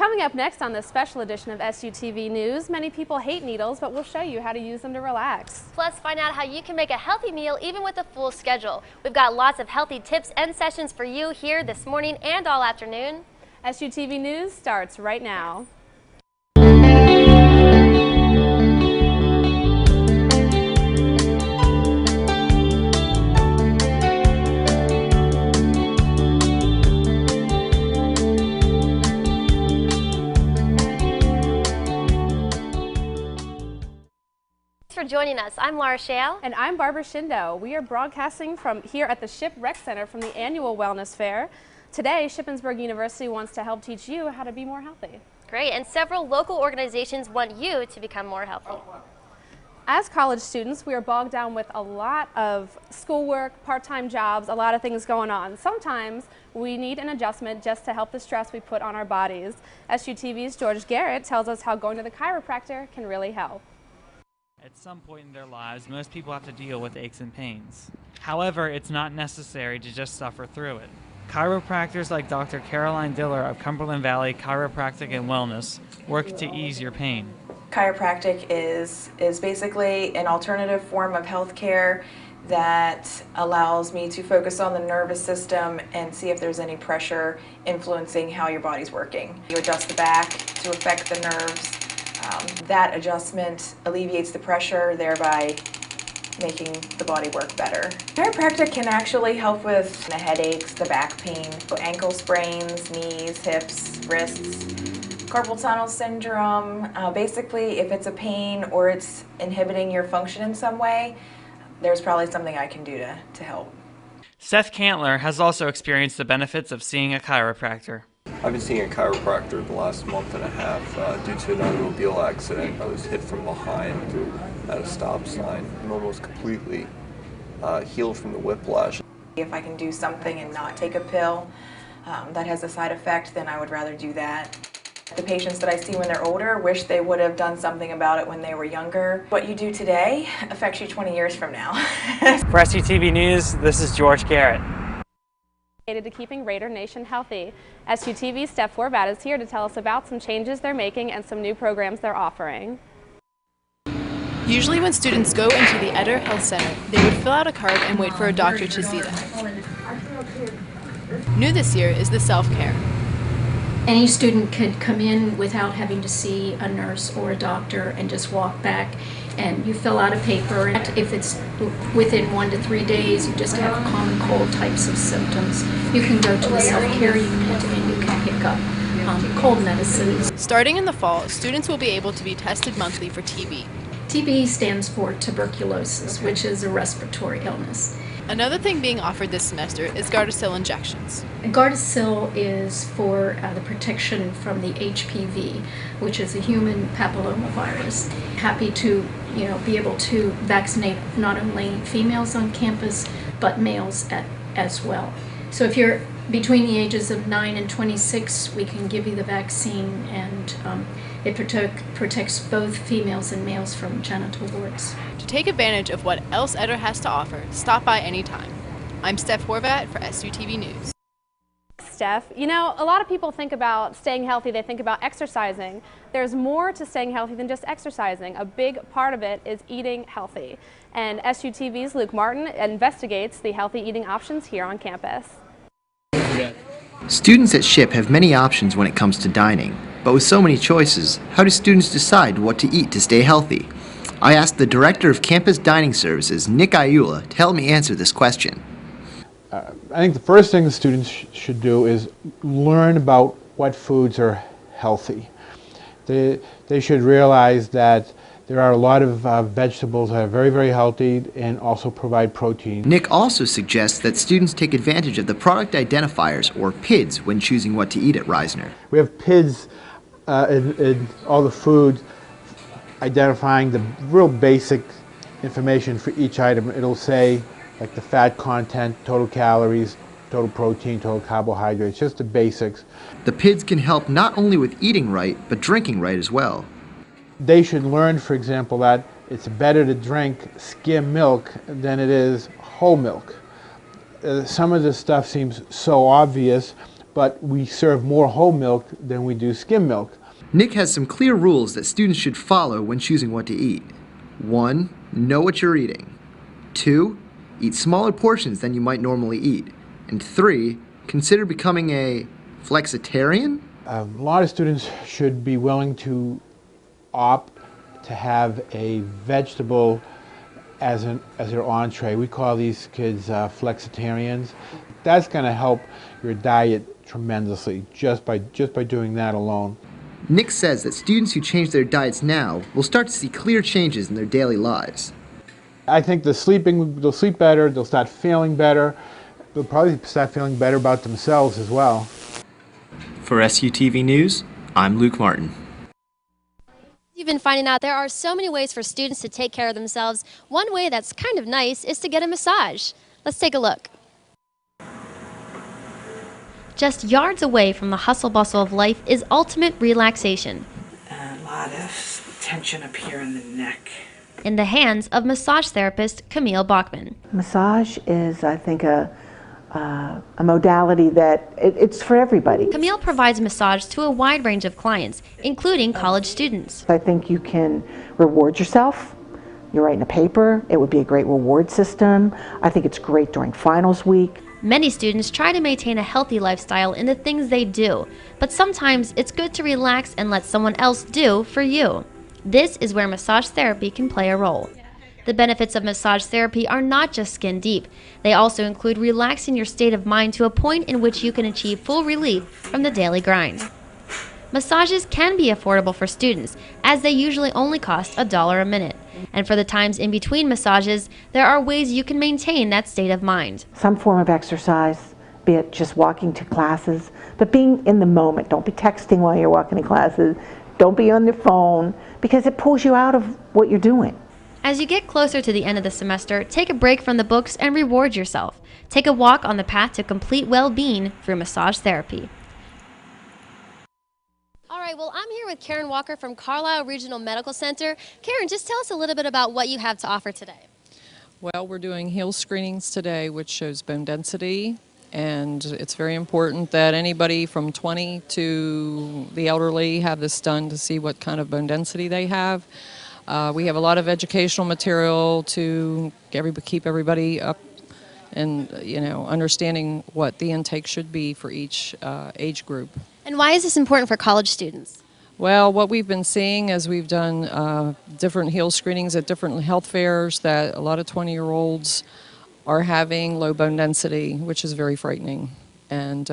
Coming up next on this special edition of SUTV News, many people hate needles, but we'll show you how to use them to relax. Plus, find out how you can make a healthy meal even with a full schedule. We've got lots of healthy tips and sessions for you here this morning and all afternoon. SUTV News starts right now. For joining us. I'm Laura Shale. And I'm Barbara Shindo. We are broadcasting from here at the Ship Rec Center from the annual Wellness Fair. Today, Shippensburg University wants to help teach you how to be more healthy. Great, and several local organizations want you to become more healthy. As college students, we are bogged down with a lot of schoolwork, part-time jobs, a lot of things going on. Sometimes we need an adjustment just to help the stress we put on our bodies. SUTV's George Garrett tells us how going to the chiropractor can really help. At some point in their lives, most people have to deal with aches and pains. However, it's not necessary to just suffer through it. Chiropractors like Dr. Caroline Diller of Cumberland Valley Chiropractic and Wellness work to ease your pain. Chiropractic is basically an alternative form of healthcare that allows me to focus on the nervous system and see if there's any pressure influencing how your body's working. You adjust the back to affect the nerves. That adjustment alleviates the pressure, thereby making the body work better. Chiropractic can actually help with the headaches, the back pain, ankle sprains, knees, hips, wrists, carpal tunnel syndrome. Basically, if it's a pain or it's inhibiting your function in some way, there's probably something I can do to help. Seth Cantler has also experienced the benefits of seeing a chiropractor. I've been seeing a chiropractor the last month and a half due to an automobile accident. I was hit from behind at a stop sign. I'm almost completely healed from the whiplash. If I can do something and not take a pill that has a side effect, then I would rather do that. The patients that I see when they're older wish they would have done something about it when they were younger. What you do today affects you 20 years from now. For SUTV News, this is George Garrett. To keeping Raider Nation healthy. SUTV's Steph Horvat is here to tell us about some changes they're making and some new programs they're offering. Usually when students go into the Eder Health Center, they would fill out a card and wait for a doctor to see them. New this year is the self-care. Any student could come in without having to see a nurse or a doctor and just walk back, and you fill out a paper. If it's within 1 to 3 days, you just have common cold types of symptoms, you can go to the self-care unit and you can pick up cold medicines. Starting in the fall, students will be able to be tested monthly for TB. TB stands for tuberculosis, which is a respiratory illness. Another thing being offered this semester is Gardasil injections. Gardasil is for the protection from the HPV, which is a human papillomavirus. Happy to be able to vaccinate not only females on campus, but males as well. So if you're between the ages of 9 and 26, we can give you the vaccine, and it protects both females and males from genital warts. To take advantage of what else Eder has to offer, stop by anytime. I'm Steph Horvat for SUTV News. Steph, a lot of people think about staying healthy, they think about exercising. There's more to staying healthy than just exercising. A big part of it is eating healthy. And SUTV's Luke Martin investigates the healthy eating options here on campus. Students at SHIP have many options when it comes to dining, but with so many choices, how do students decide what to eat to stay healthy? I asked the Director of Campus Dining Services, Nick Ayula, to help me answer this question. I think the first thing the students should do is learn about what foods are healthy. They should realize that there are a lot of vegetables that are very, very healthy and also provide protein. Nick also suggests that students take advantage of the product identifiers, or PIDs, when choosing what to eat at Reisner. We have PIDs in all the foods identifying the real basic information for each item. It'll say like the fat content, total calories, total protein, total carbohydrates, just the basics. The PIDs can help not only with eating right, but drinking right as well. They should learn, for example, that it's better to drink skim milk than it is whole milk. Some of this stuff seems so obvious, but we serve more whole milk than we do skim milk. Nick has some clear rules that students should follow when choosing what to eat. 1. Know what you're eating. 2. Eat smaller portions than you might normally eat. And 3. Consider becoming a flexitarian? A lot of students should be willing to opt to have a vegetable as their entree. We call these kids flexitarians. That's going to help your diet tremendously just by doing that alone. Nick says that students who change their diets now will start to see clear changes in their daily lives. I think they'll sleep better, they'll start feeling better, they'll probably start feeling better about themselves as well. For SUTV News, I'm Luke Martin. You've been finding out there are so many ways for students to take care of themselves. One way that's kind of nice is to get a massage. Let's take a look. Just yards away from the hustle bustle of life is ultimate relaxation. A lot of tension up here in the neck. In the hands of massage therapist Camille Bachman. Massage is, I think, a modality that it's for everybody. Camille provides massage to a wide range of clients, including college students. I think you can reward yourself. You're writing a paper, it would be a great reward system. I think it's great during finals week. Many students try to maintain a healthy lifestyle in the things they do, but sometimes it's good to relax and let someone else do for you. This is where massage therapy can play a role. The benefits of massage therapy are not just skin deep. They also include relaxing your state of mind to a point in which you can achieve full relief from the daily grind. Massages can be affordable for students, as they usually only cost $1 a minute. And for the times in between massages, there are ways you can maintain that state of mind. Some form of exercise, be it just walking to classes, but being in the moment. Don't be texting while you're walking to classes. Don't be on your phone, because it pulls you out of what you're doing. As you get closer to the end of the semester, take a break from the books and reward yourself. Take a walk on the path to complete well-being through massage therapy. All right, well, I'm here with Karen Walker from Carlisle Regional Medical Center. Karen, just tell us a little bit about what you have to offer today. Well, we're doing heel screenings today, which shows bone density, and it's very important that anybody from 20 to the elderly have this done to see what kind of bone density they have. We have a lot of educational material to keep everybody up and, understanding what the intake should be for each age group. And why is this important for college students? Well, what we've been seeing as we've done different heel screenings at different health fairs, that a lot of 20-year-olds are having low bone density, which is very frightening. And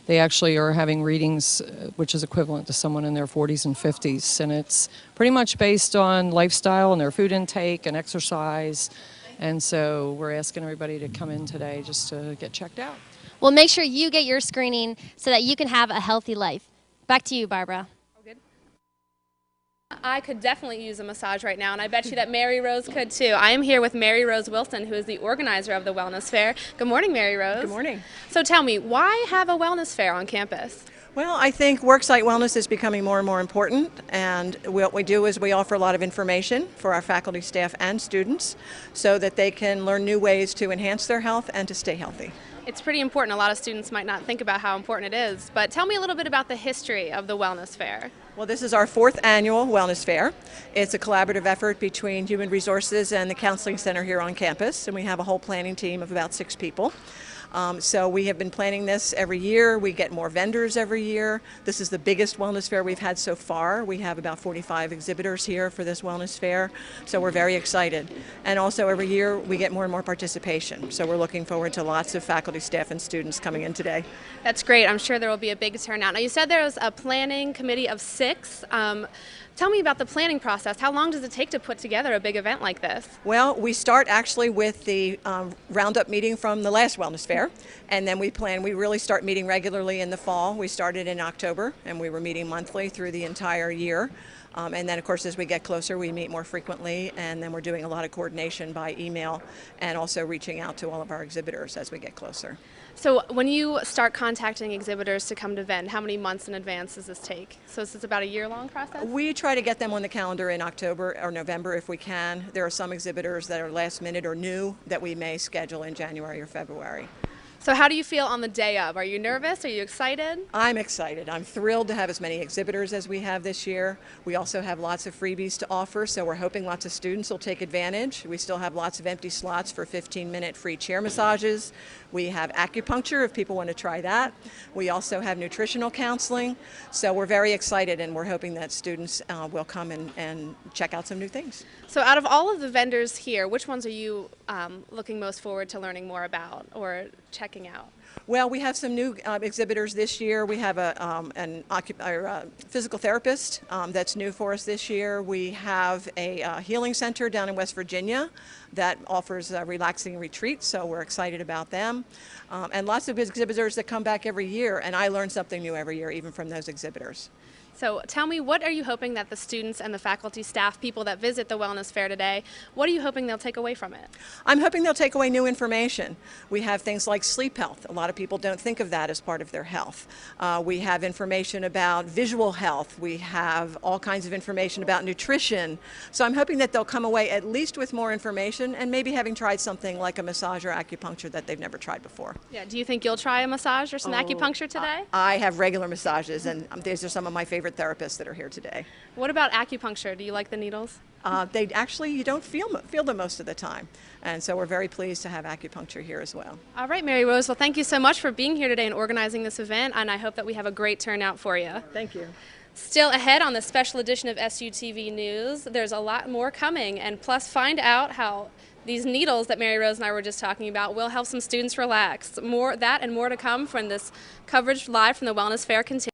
they actually are having readings which is equivalent to someone in their 40s and 50s. And it's pretty much based on lifestyle and their food intake and exercise. And so we're asking everybody to come in today just to get checked out. Well, make sure you get your screening so that you can have a healthy life. Back to you, Barbara. I could definitely use a massage right now, and I bet you that Mary Rose could too. I am here with Mary Rose Wilson, who is the organizer of the Wellness Fair. Good morning, Mary Rose. Good morning. So tell me, why have a wellness fair on campus? Well, I think worksite wellness is becoming more and more important, and what we do is we offer a lot of information for our faculty, staff, and students so that they can learn new ways to enhance their health and to stay healthy. It's pretty important. A lot of students might not think about how important it is, but tell me a little bit about the history of the Wellness Fair. Well, this is our 4th annual Wellness Fair. It's a collaborative effort between Human Resources and the Counseling Center here on campus, and we have a whole planning team of about 6 people. So we have been planning this every year. We get more vendors every year. This is the biggest wellness fair we've had so far. We have about 45 exhibitors here for this wellness fair, so we're very excited. And also every year we get more and more participation, so we're looking forward to lots of faculty, staff, and students coming in today. That's great. I'm sure there will be a big turnout. Now, you said there was a planning committee of 6. Tell me about the planning process. How long does it take to put together a big event like this? Well, we start actually with the roundup meeting from the last Wellness Fair, and then we really start meeting regularly in the fall. We started in October, and we were meeting monthly through the entire year. And then, of course, as we get closer, we meet more frequently, and then we're doing a lot of coordination by email and also reaching out to all of our exhibitors as we get closer. So when you start contacting exhibitors to come to Vend, how many months in advance does this take? So is this about a year-long process? We try to get them on the calendar in October or November if we can. There are some exhibitors that are last minute or new that we may schedule in January or February. So how do you feel on the day of? Are you nervous? Are you excited? I'm excited. I'm thrilled to have as many exhibitors as we have this year. We also have lots of freebies to offer, so we're hoping lots of students will take advantage. We still have lots of empty slots for 15-minute free chair massages. We have acupuncture if people want to try that. We also have nutritional counseling. So we're very excited, and we're hoping that students will come and check out some new things. So out of all of the vendors here, which ones are you looking most forward to learning more about or checking out? Well, we have some new exhibitors this year. We have a physical therapist that's new for us this year. We have a healing center down in West Virginia that offers relaxing retreats, so we're excited about them. And lots of exhibitors that come back every year, and I learn something new every year, even from those exhibitors. So tell me, what are you hoping that the students and the faculty, staff, people that visit the Wellness Fair today, what are you hoping they'll take away from it? I'm hoping they'll take away new information. We have things like sleep health. A lot of people don't think of that as part of their health. We have information about visual health. We have all kinds of information about nutrition. So I'm hoping that they'll come away at least with more information and maybe having tried something like a massage or acupuncture that they've never tried before. Yeah. Do you think you'll try a massage or some acupuncture today? I have regular massages, and these are some of my favorite therapists that are here today. What about acupuncture? Do you like the needles? They actually, you don't feel them most of the time. And so we're very pleased to have acupuncture here as well. All right, Mary Rose, well, thank you so much for being here today and organizing this event, and I hope that we have a great turnout for you. Thank you. Still ahead on this special edition of SUTV News, there's a lot more coming, and plus find out how these needles that Mary Rose and I were just talking about will help some students relax. More that and more to come from this coverage live from the Wellness Fair continues.